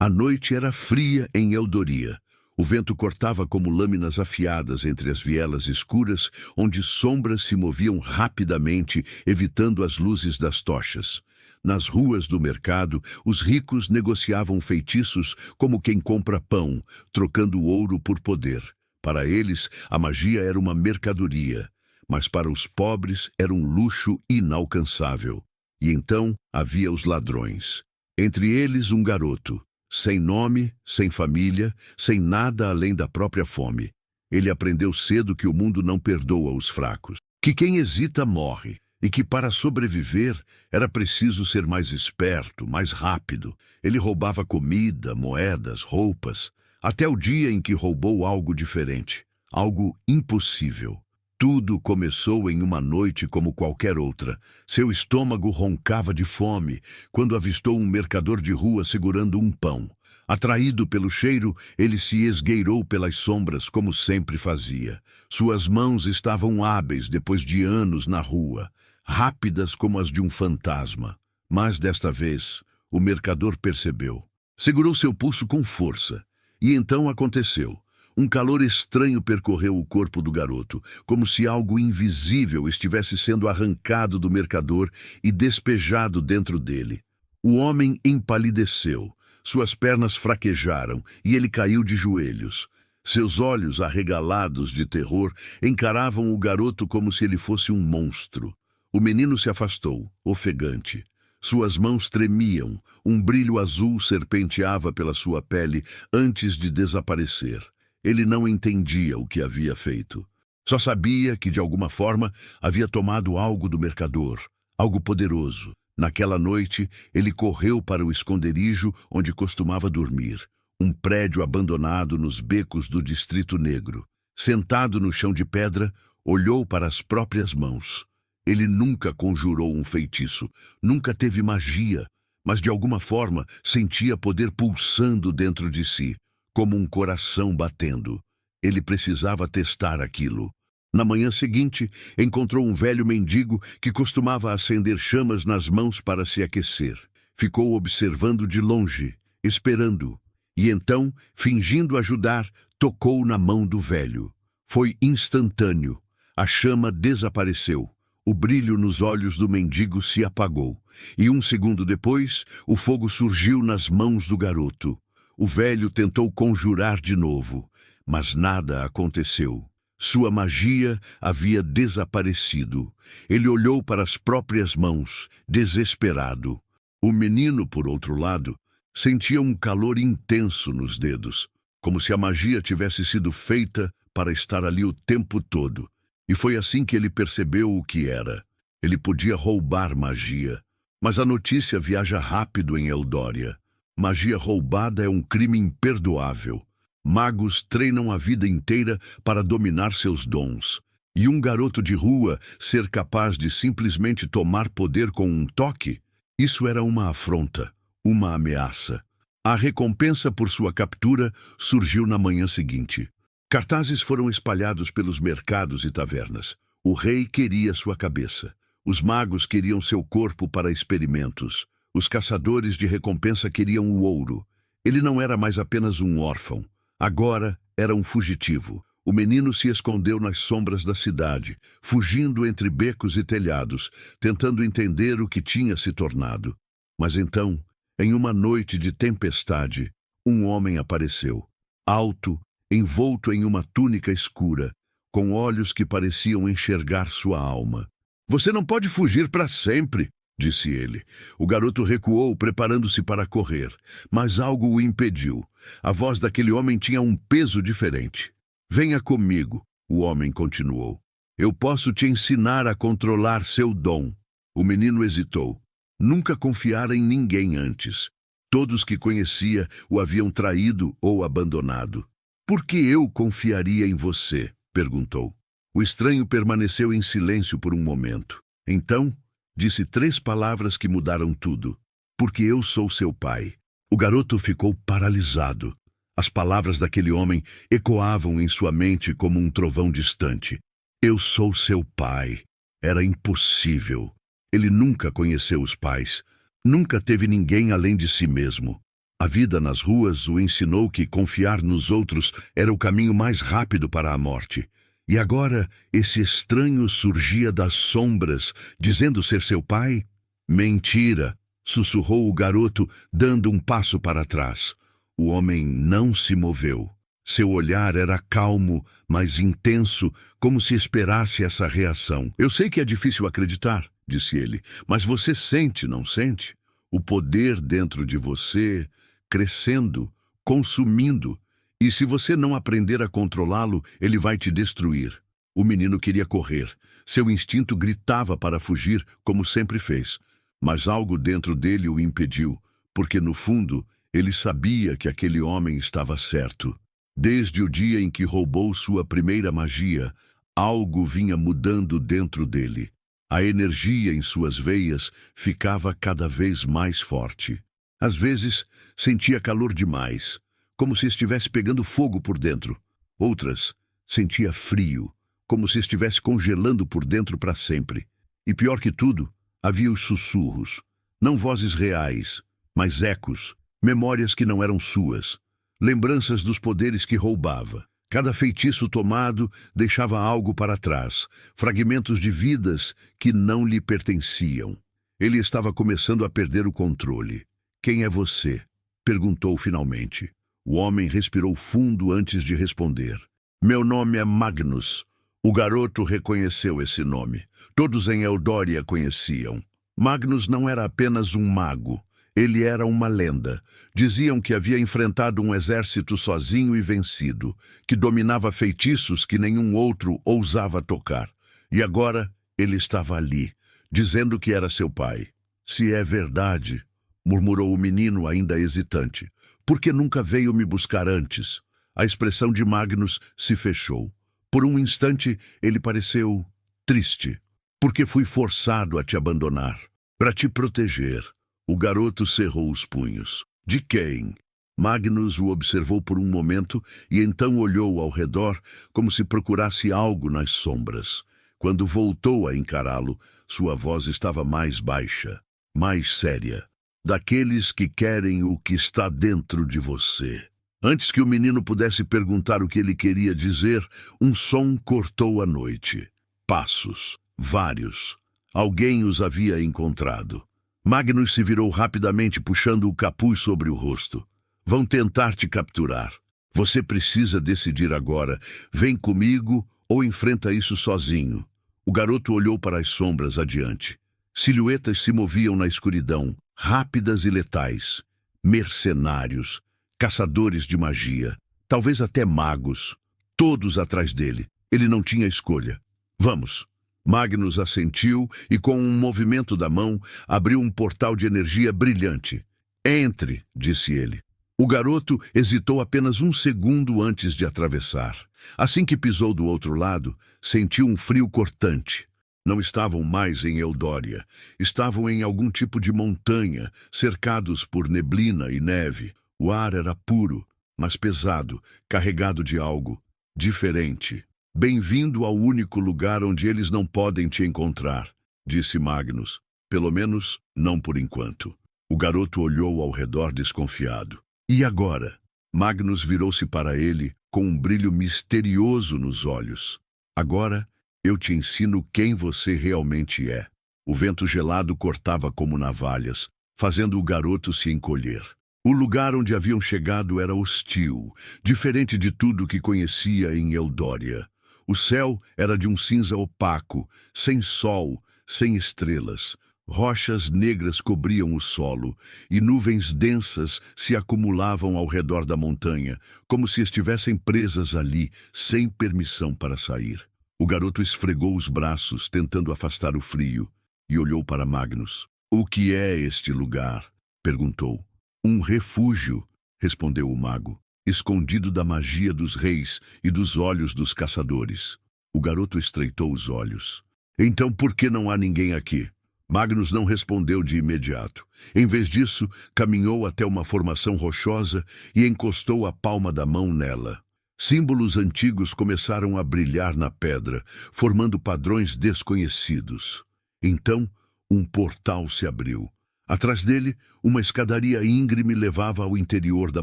A noite era fria em Eldoria. O vento cortava como lâminas afiadas entre as vielas escuras, onde sombras se moviam rapidamente, evitando as luzes das tochas. Nas ruas do mercado, os ricos negociavam feitiços como quem compra pão, trocando ouro por poder. Para eles, a magia era uma mercadoria, mas para os pobres era um luxo inalcançável. E então havia os ladrões. Entre eles um garoto, sem nome, sem família, sem nada além da própria fome. Ele aprendeu cedo que o mundo não perdoa os fracos, que quem hesita morre, e que para sobreviver era preciso ser mais esperto, mais rápido. Ele roubava comida, moedas, roupas, até o dia em que roubou algo diferente, algo impossível. Tudo começou em uma noite como qualquer outra. Seu estômago roncava de fome quando avistou um mercador de rua segurando um pão. Atraído pelo cheiro, ele se esgueirou pelas sombras como sempre fazia. Suas mãos estavam hábeis depois de anos na rua, rápidas como as de um fantasma. Mas desta vez, o mercador percebeu. Segurou seu pulso com força. E então aconteceu. Um calor estranho percorreu o corpo do garoto, como se algo invisível estivesse sendo arrancado do mercador e despejado dentro dele. O homem empalideceu, suas pernas fraquejaram e ele caiu de joelhos. Seus olhos, arregalados de terror, encaravam o garoto como se ele fosse um monstro. O menino se afastou, ofegante. Suas mãos tremiam, um brilho azul serpenteava pela sua pele antes de desaparecer. Ele não entendia o que havia feito. Só sabia que, de alguma forma, havia tomado algo do mercador, algo poderoso. Naquela noite, ele correu para o esconderijo onde costumava dormir, um prédio abandonado nos becos do Distrito Negro. Sentado no chão de pedra, olhou para as próprias mãos. Ele nunca conjurou um feitiço, nunca teve magia, mas de alguma forma sentia poder pulsando dentro de si, como um coração batendo. Ele precisava testar aquilo. Na manhã seguinte, encontrou um velho mendigo que costumava acender chamas nas mãos para se aquecer. Ficou observando de longe, esperando. E então, fingindo ajudar, tocou na mão do velho. Foi instantâneo. A chama desapareceu. O brilho nos olhos do mendigo se apagou. E um segundo depois, o fogo surgiu nas mãos do garoto. O velho tentou conjurar de novo, mas nada aconteceu. Sua magia havia desaparecido. Ele olhou para as próprias mãos, desesperado. O menino, por outro lado, sentia um calor intenso nos dedos, como se a magia tivesse sido feita para estar ali o tempo todo. E foi assim que ele percebeu o que era. Ele podia roubar magia, mas a notícia viaja rápido em Eldoria. Magia roubada é um crime imperdoável. Magos treinam a vida inteira para dominar seus dons. E um garoto de rua ser capaz de simplesmente tomar poder com um toque? Isso era uma afronta, uma ameaça. A recompensa por sua captura surgiu na manhã seguinte. Cartazes foram espalhados pelos mercados e tavernas. O rei queria sua cabeça. Os magos queriam seu corpo para experimentos. Os caçadores de recompensa queriam o ouro. Ele não era mais apenas um órfão. Agora era um fugitivo. O menino se escondeu nas sombras da cidade, fugindo entre becos e telhados, tentando entender o que tinha se tornado. Mas então, em uma noite de tempestade, um homem apareceu. Alto, envolto em uma túnica escura, com olhos que pareciam enxergar sua alma. "Você não pode fugir para sempre", disse ele. O garoto recuou, preparando-se para correr, mas algo o impediu. A voz daquele homem tinha um peso diferente. "Venha comigo", o homem continuou. "Eu posso te ensinar a controlar seu dom." O menino hesitou. Nunca confiara em ninguém antes. Todos que conhecia o haviam traído ou abandonado. "Por que eu confiaria em você?", perguntou. O estranho permaneceu em silêncio por um momento. Então, disse 3 palavras que mudaram tudo. "Porque eu sou seu pai." O garoto ficou paralisado. As palavras daquele homem ecoavam em sua mente como um trovão distante. "Eu sou seu pai." Era impossível. Ele nunca conheceu os pais. Nunca teve ninguém além de si mesmo. A vida nas ruas o ensinou que confiar nos outros era o caminho mais rápido para a morte. E agora esse estranho surgia das sombras, dizendo ser seu pai? Mentira! Sussurrou o garoto, dando um passo para trás. O homem não se moveu. Seu olhar era calmo, mas intenso, como se esperasse essa reação. Eu sei que é difícil acreditar, disse ele, mas você sente, não sente? O poder dentro de você crescendo, consumindo. E se você não aprender a controlá-lo, ele vai te destruir. O menino queria correr. Seu instinto gritava para fugir, como sempre fez. Mas algo dentro dele o impediu, porque no fundo ele sabia que aquele homem estava certo. Desde o dia em que roubou sua primeira magia, algo vinha mudando dentro dele. A energia em suas veias ficava cada vez mais forte. Às vezes, sentia calor demais, como se estivesse pegando fogo por dentro. Outras, sentia frio, como se estivesse congelando por dentro para sempre. E pior que tudo, havia os sussurros, não vozes reais, mas ecos, memórias que não eram suas, lembranças dos poderes que roubava. Cada feitiço tomado deixava algo para trás, fragmentos de vidas que não lhe pertenciam. Ele estava começando a perder o controle. Quem é você? Perguntou finalmente. O homem respirou fundo antes de responder. Meu nome é Magnus. O garoto reconheceu esse nome. Todos em Eldória conheciam. Magnus não era apenas um mago. Ele era uma lenda. Diziam que havia enfrentado um exército sozinho e vencido, que dominava feitiços que nenhum outro ousava tocar. E agora ele estava ali, dizendo que era seu pai. Se é verdade, murmurou o menino ainda hesitante. Por que nunca veio me buscar antes? A expressão de Magnus se fechou. Por um instante, ele pareceu triste. Porque fui forçado a te abandonar, para te proteger. O garoto cerrou os punhos. De quem? Magnus o observou por um momento e então olhou ao redor como se procurasse algo nas sombras. Quando voltou a encará-lo, sua voz estava mais baixa, mais séria. Daqueles que querem o que está dentro de você. Antes que o menino pudesse perguntar o que ele queria dizer, um som cortou a noite. Passos. Vários. Alguém os havia encontrado. Magnus se virou rapidamente, puxando o capuz sobre o rosto. Vão tentar te capturar. Você precisa decidir agora. Vem comigo ou enfrenta isso sozinho. O garoto olhou para as sombras adiante. Silhuetas se moviam na escuridão, rápidas e letais. Mercenários, caçadores de magia, talvez até magos. Todos atrás dele. Ele não tinha escolha. Vamos. Magnus assentiu e, com um movimento da mão, abriu um portal de energia brilhante. Entre, disse ele. O garoto hesitou apenas um segundo antes de atravessar. Assim que pisou do outro lado, sentiu um frio cortante. Não estavam mais em Eldória. Estavam em algum tipo de montanha, cercados por neblina e neve. O ar era puro, mas pesado, carregado de algo diferente. Bem-vindo ao único lugar onde eles não podem te encontrar, disse Magnus. Pelo menos, não por enquanto. O garoto olhou ao redor desconfiado. E agora? Magnus virou-se para ele com um brilho misterioso nos olhos. Agora, eu te ensino quem você realmente é. O vento gelado cortava como navalhas, fazendo o garoto se encolher. O lugar onde haviam chegado era hostil, diferente de tudo que conhecia em Eldória. O céu era de um cinza opaco, sem sol, sem estrelas. Rochas negras cobriam o solo, e nuvens densas se acumulavam ao redor da montanha, como se estivessem presas ali, sem permissão para sair. O garoto esfregou os braços, tentando afastar o frio, e olhou para Magnus. O que é este lugar? Perguntou. Um refúgio, respondeu o mago, escondido da magia dos reis e dos olhos dos caçadores. O garoto estreitou os olhos. Então por que não há ninguém aqui? Magnus não respondeu de imediato. Em vez disso, caminhou até uma formação rochosa e encostou a palma da mão nela. Símbolos antigos começaram a brilhar na pedra, formando padrões desconhecidos. Então, um portal se abriu. Atrás dele, uma escadaria íngreme levava ao interior da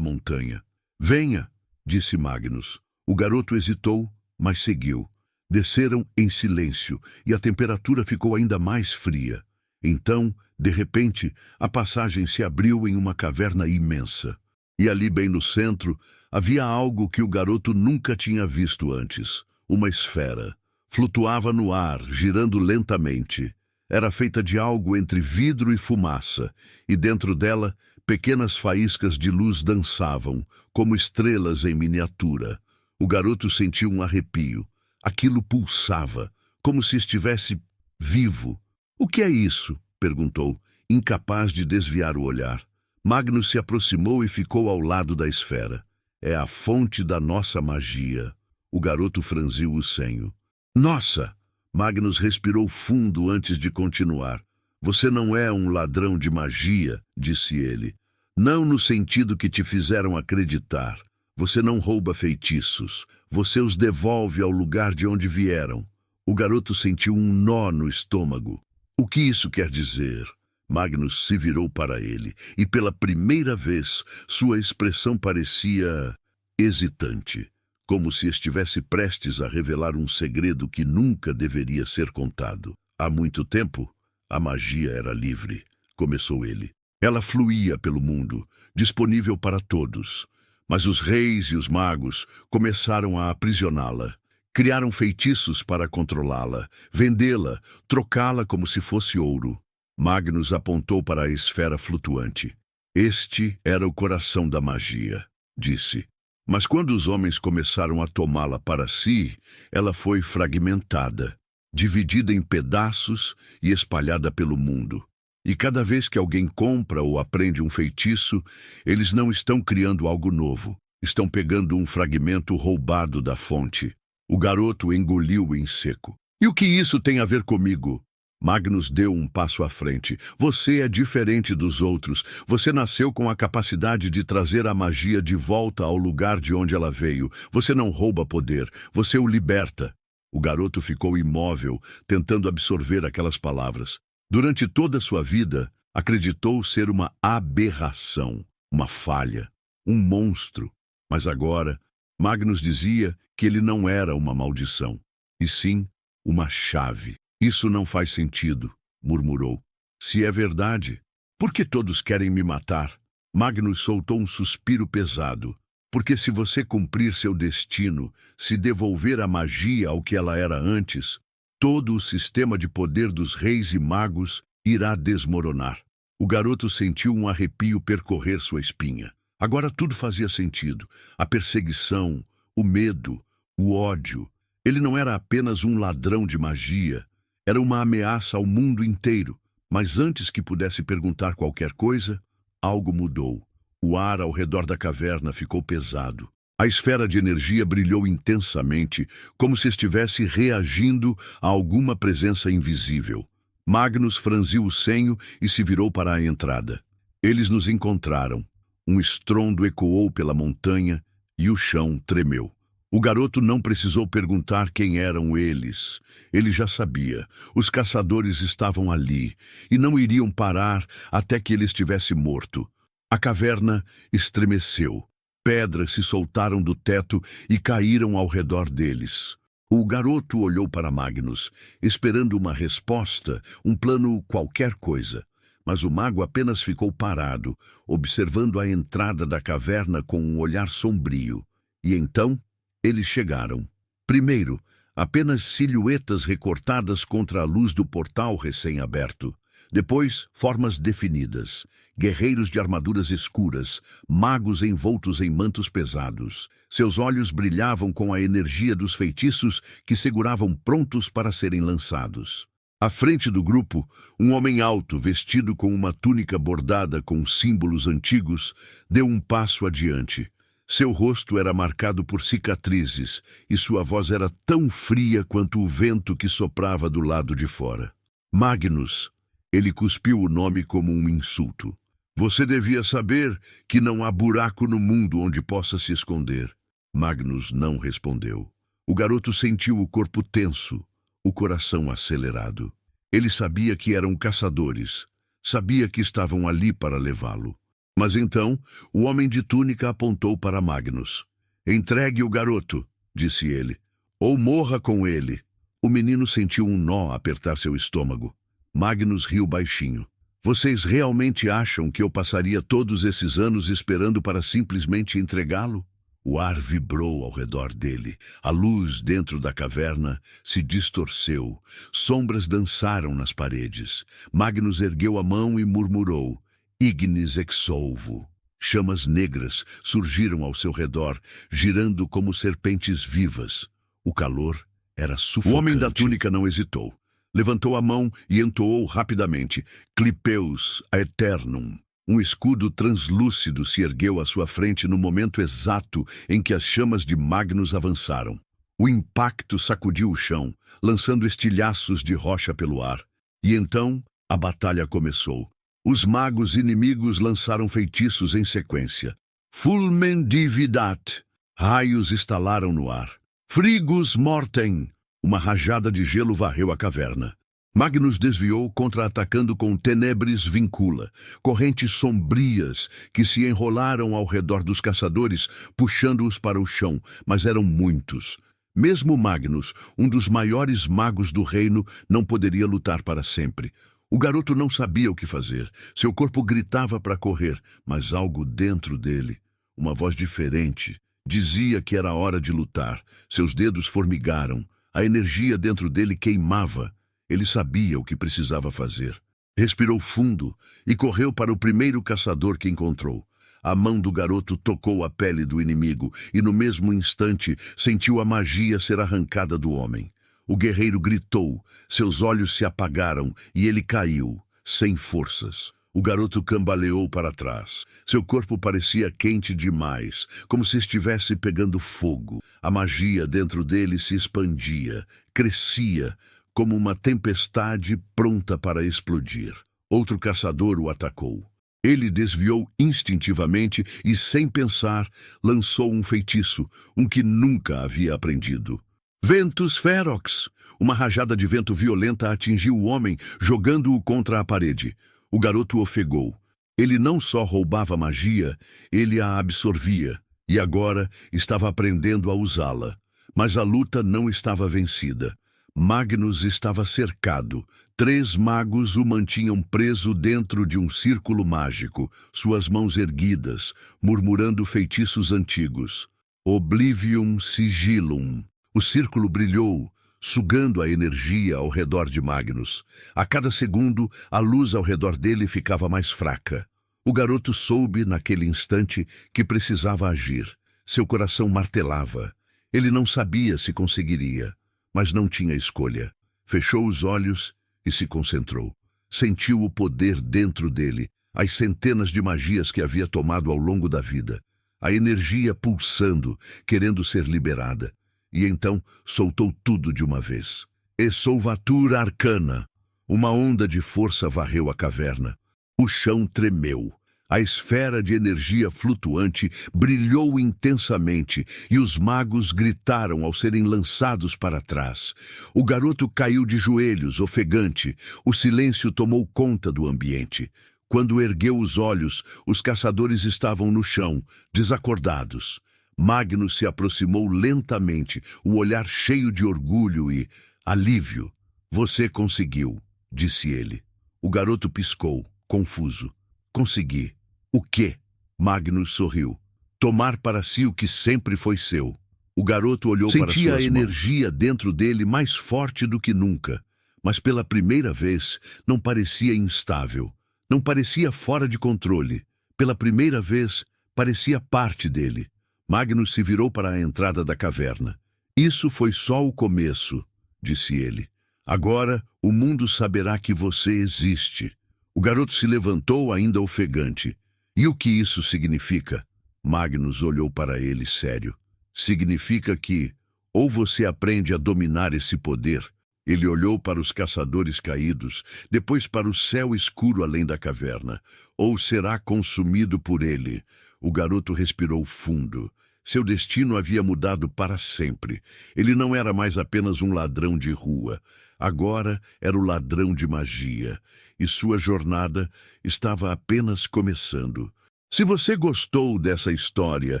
montanha. Venha, disse Magnus. O garoto hesitou, mas seguiu. Desceram em silêncio e a temperatura ficou ainda mais fria. Então, de repente, a passagem se abriu em uma caverna imensa. E ali, bem no centro, havia algo que o garoto nunca tinha visto antes. Uma esfera. Flutuava no ar, girando lentamente. Era feita de algo entre vidro e fumaça, e dentro dela, pequenas faíscas de luz dançavam, como estrelas em miniatura. O garoto sentiu um arrepio. Aquilo pulsava, como se estivesse vivo. "O que é isso?" perguntou, incapaz de desviar o olhar. Magnus se aproximou e ficou ao lado da esfera. "É a fonte da nossa magia." O garoto franziu o senho. "Nossa!" Magnus respirou fundo antes de continuar. "Você não é um ladrão de magia", disse ele. "Não no sentido que te fizeram acreditar. Você não rouba feitiços. Você os devolve ao lugar de onde vieram." O garoto sentiu um nó no estômago. "O que isso quer dizer?" Magnus se virou para ele, e pela primeira vez sua expressão parecia hesitante, como se estivesse prestes a revelar um segredo que nunca deveria ser contado. "Há muito tempo, a magia era livre", começou ele. "Ela fluía pelo mundo, disponível para todos. Mas os reis e os magos começaram a aprisioná-la. Criaram feitiços para controlá-la, vendê-la, trocá-la como se fosse ouro." Magnus apontou para a esfera flutuante. "Este era o coração da magia", disse. "Mas quando os homens começaram a tomá-la para si, ela foi fragmentada, dividida em pedaços e espalhada pelo mundo. E cada vez que alguém compra ou aprende um feitiço, eles não estão criando algo novo, estão pegando um fragmento roubado da fonte." O garoto engoliu em seco. "E o que isso tem a ver comigo?" Magnus deu um passo à frente. "Você é diferente dos outros. Você nasceu com a capacidade de trazer a magia de volta ao lugar de onde ela veio. Você não rouba poder, você o liberta." O garoto ficou imóvel, tentando absorver aquelas palavras. Durante toda sua vida, acreditou ser uma aberração, uma falha, um monstro. Mas agora, Magnus dizia que ele não era uma maldição, e sim uma chave. "Isso não faz sentido", murmurou. "Se é verdade, por que todos querem me matar?" Magnus soltou um suspiro pesado. "Porque se você cumprir seu destino, se devolver a magia ao que ela era antes, todo o sistema de poder dos reis e magos irá desmoronar." O garoto sentiu um arrepio percorrer sua espinha. Agora tudo fazia sentido. A perseguição, o medo, o ódio. Ele não era apenas um ladrão de magia. Era uma ameaça ao mundo inteiro. Mas antes que pudesse perguntar qualquer coisa, algo mudou. O ar ao redor da caverna ficou pesado. A esfera de energia brilhou intensamente, como se estivesse reagindo a alguma presença invisível. Magnus franziu o senho e se virou para a entrada. Eles nos encontraram. Um estrondo ecoou pela montanha e o chão tremeu. O garoto não precisou perguntar quem eram eles. Ele já sabia. Os caçadores estavam ali e não iriam parar até que ele estivesse morto. A caverna estremeceu. Pedras se soltaram do teto e caíram ao redor deles. O garoto olhou para Magnus, esperando uma resposta, um plano qualquer coisa. Mas o mago apenas ficou parado, observando a entrada da caverna com um olhar sombrio. E então, eles chegaram. Primeiro, apenas silhuetas recortadas contra a luz do portal recém-aberto. Depois, formas definidas. Guerreiros de armaduras escuras, magos envoltos em mantos pesados. Seus olhos brilhavam com a energia dos feitiços que seguravam prontos para serem lançados. À frente do grupo, um homem alto, vestido com uma túnica bordada com símbolos antigos, deu um passo adiante. Seu rosto era marcado por cicatrizes e sua voz era tão fria quanto o vento que soprava do lado de fora. "Magnus", ele cuspiu o nome como um insulto. "Você devia saber que não há buraco no mundo onde possa se esconder." Magnus não respondeu. O garoto sentiu o corpo tenso, o coração acelerado. Ele sabia que eram caçadores. Sabia que estavam ali para levá-lo. Mas então, o homem de túnica apontou para Magnus. Entregue o garoto, disse ele, ou morra com ele. O menino sentiu um nó apertar seu estômago. Magnus riu baixinho. Vocês realmente acham que eu passaria todos esses anos esperando para simplesmente entregá-lo? O ar vibrou ao redor dele. A luz dentro da caverna se distorceu. Sombras dançaram nas paredes. Magnus ergueu a mão e murmurou: Ignis ex solvo. Chamas negras surgiram ao seu redor, girando como serpentes vivas. O calor era sufocante. O homem da túnica não hesitou. Levantou a mão e entoou rapidamente: Clipeus aeternum. Um escudo translúcido se ergueu à sua frente no momento exato em que as chamas de Magnus avançaram. O impacto sacudiu o chão, lançando estilhaços de rocha pelo ar. E então a batalha começou. Os magos inimigos lançaram feitiços em sequência. Fulmen dividat. Raios estalaram no ar. Frigus mortem. Uma rajada de gelo varreu a caverna. Magnus desviou, contra-atacando com tenebris vincula, correntes sombrias que se enrolaram ao redor dos caçadores, puxando-os para o chão, mas eram muitos. Mesmo Magnus, um dos maiores magos do reino, não poderia lutar para sempre. O garoto não sabia o que fazer. Seu corpo gritava para correr, mas algo dentro dele, uma voz diferente, dizia que era hora de lutar. Seus dedos formigaram. A energia dentro dele queimava. Ele sabia o que precisava fazer. Respirou fundo e correu para o primeiro caçador que encontrou. A mão do garoto tocou a pele do inimigo e, no mesmo instante, sentiu a magia ser arrancada do homem. O guerreiro gritou, seus olhos se apagaram e ele caiu, sem forças. O garoto cambaleou para trás. Seu corpo parecia quente demais, como se estivesse pegando fogo. A magia dentro dele se expandia, crescia, como uma tempestade pronta para explodir. Outro caçador o atacou. Ele desviou instintivamente e, sem pensar, lançou um feitiço, um que nunca havia aprendido. Ventus ferox! Uma rajada de vento violenta atingiu o homem, jogando-o contra a parede. O garoto ofegou. Ele não só roubava magia, ele a absorvia, e agora estava aprendendo a usá-la. Mas a luta não estava vencida. Magnus estava cercado. 3 magos o mantinham preso dentro de um círculo mágico, suas mãos erguidas, murmurando feitiços antigos. Oblivium sigillum. O círculo brilhou, sugando a energia ao redor de Magnus. A cada segundo, a luz ao redor dele ficava mais fraca. O garoto soube, naquele instante, que precisava agir. Seu coração martelava. Ele não sabia se conseguiria, mas não tinha escolha. Fechou os olhos e se concentrou. Sentiu o poder dentro dele, as centenas de magias que havia tomado ao longo da vida. A energia pulsando, querendo ser liberada. E então soltou tudo de uma vez. Exsolvatur arcana. Uma onda de força varreu a caverna. O chão tremeu. A esfera de energia flutuante brilhou intensamente e os magos gritaram ao serem lançados para trás. O garoto caiu de joelhos, ofegante. O silêncio tomou conta do ambiente. Quando ergueu os olhos, os caçadores estavam no chão, desacordados. Magnus se aproximou lentamente, o olhar cheio de orgulho e alívio. Você conseguiu, disse ele. O garoto piscou, confuso. Consegui. O quê? Magnus sorriu. Tomar para si o que sempre foi seu. O garoto olhou para suas mãos. Sentia a energia dentro dele mais forte do que nunca, mas pela primeira vez não parecia instável. Não parecia fora de controle. Pela primeira vez, parecia parte dele. Magnus se virou para a entrada da caverna. Isso foi só o começo, disse ele. Agora o mundo saberá que você existe. O garoto se levantou ainda ofegante. E o que isso significa? Magnus olhou para ele sério. Significa que, ou você aprende a dominar esse poder. Ele olhou para os caçadores caídos, depois para o céu escuro além da caverna. Ou será consumido por ele. O garoto respirou fundo. Seu destino havia mudado para sempre. Ele não era mais apenas um ladrão de rua. Agora era o ladrão de magia. E sua jornada estava apenas começando. Se você gostou dessa história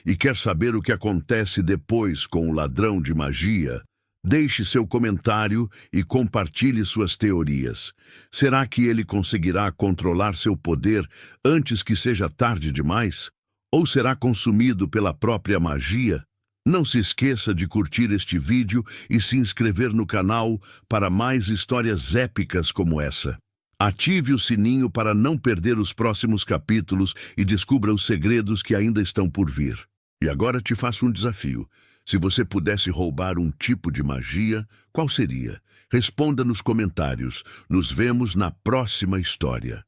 e quer saber o que acontece depois com o ladrão de magia, deixe seu comentário e compartilhe suas teorias. Será que ele conseguirá controlar seu poder antes que seja tarde demais? Ou será consumido pela própria magia? Não se esqueça de curtir este vídeo e se inscrever no canal para mais histórias épicas como essa. Ative o sininho para não perder os próximos capítulos e descubra os segredos que ainda estão por vir. E agora te faço um desafio. Se você pudesse roubar um tipo de magia, qual seria? Responda nos comentários. Nos vemos na próxima história.